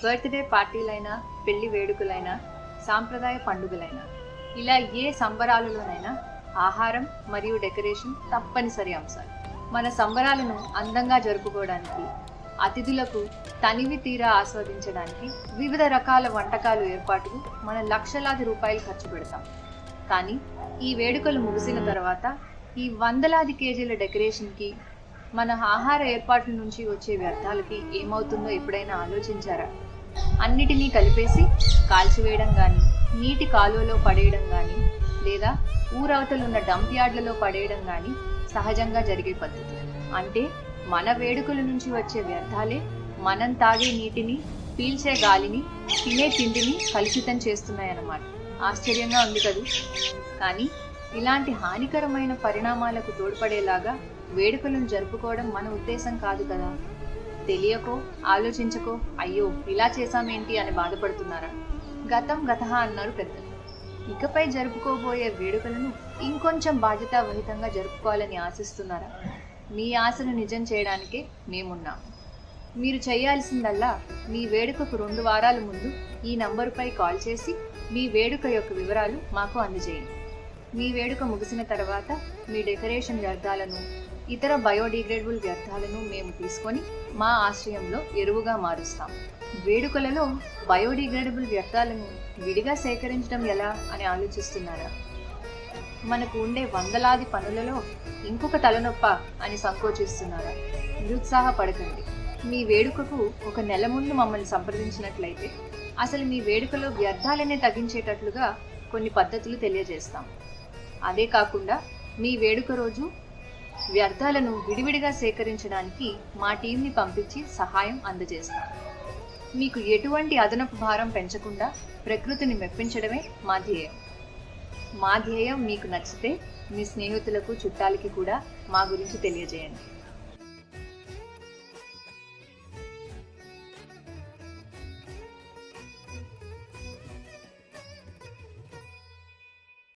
Birthday పార్టీలైనా, పెళ్లి వేడుకలైనా, సాంప్రదాయ పండుగలైనా, ఇలా ఏ సంబరాలలోనైనా ఆహారం మరియు డెకరేషన్ తప్పనిసరి అంశాలు. మన సంబరాలను అందంగా జరుపుకోవడానికి, అతిథులకు తనివి తీరా ఆస్వాదించడానికి వివిధ రకాల వంటకాలు ఏర్పాటుకు మన లక్షలాది రూపాయలు ఖర్చు పెడతాం. కానీ ఈ వేడుకలు ముగిసిన తర్వాత ఈ వందలాది కేజీల డెకరేషన్కి, మన ఆహార ఏర్పాట్ల నుంచి వచ్చే వ్యర్థాలకి ఏమవుతుందో ఎప్పుడైనా ఆలోచించారా? అన్నిటినీ కలిపేసి కాల్చివేయడం కానీ, నీటి కాలువలో పడేయడం కానీ, లేదా ఊరవతలున్న డంప్ యార్డ్లలో పడేయడం కానీ సహజంగా జరిగే పద్ధతి. అంటే మన వేడుకల నుంచి వచ్చే వ్యర్థాలే మనం తాగే నీటిని, పీల్చే గాలిని, తినే తిండిని కలుషితం చేస్తున్నాయన్నమాట. ఆశ్చర్యంగా ఉంది కదూ. కానీ ఇలాంటి హానికరమైన పరిణామాలకు తోడ్పడేలాగా వేడుకలను జరుపుకోవడం మన ఉద్దేశం కాదు కదా. తెలియకో ఆలోచించకో అయ్యో ఇలా చేశామేంటి అని బాధపడుతున్నారా? గతం గతహ అన్నారు పెద్దలు. ఇకపై జరుపుకోబోయే వేడుకలను ఇంకొంచెం బాధ్యతావహితంగా జరుపుకోవాలని ఆశిస్తున్నారా? మీ ఆశను నిజం చేయడానికే మేమున్నాము. మీరు చేయాల్సిందల్లా మీ వేడుకకు 2 వారాల ముందు ఈ నంబరుపై కాల్ చేసి మీ వేడుక యొక్క వివరాలు మాకు అందజేయండి. మీ వేడుక ముగిసిన తర్వాత మీ డెకరేషన్ వ్యర్థాలను, ఇతర బయోడిగ్రేడబుల్ వ్యర్థాలను మేము తీసుకొని మా ఆశ్రయంలో ఎరువుగా మారుస్తాం. వేడుకలలో బయోడిగ్రేడబుల్ వ్యర్థాలను విడిగా సేకరించడం ఎలా అని ఆలోచిస్తున్నారా? మనకు ఉండే వందలాది పనులలో ఇంకొక తలనొప్ప అని సంకోచిస్తున్నారా? నిరుత్సాహపడకండి. మీ వేడుకకు 1 నెల ముందు మమ్మల్ని సంప్రదించినట్లయితే అసలు మీ వేడుకలో వ్యర్థాలనే తగ్గించేటట్లుగా కొన్ని పద్ధతులు తెలియజేస్తాం. అదే కాకుండా మీ వేడుక రోజు వ్యర్థాలను విడివిడిగా సేకరించడానికి మా టీంని పంపించి సహాయం అందజేస్తాం. మీకు ఎటువంటి అదనపు భారం పెంచకుండా ప్రకృతిని మెప్పించడమే మా ధ్యేయం. మా ధ్యేయం మీకు నచ్చితే మీ స్నేహితులకు, చుట్టాలకి కూడా మా గురించి తెలియజేయండి.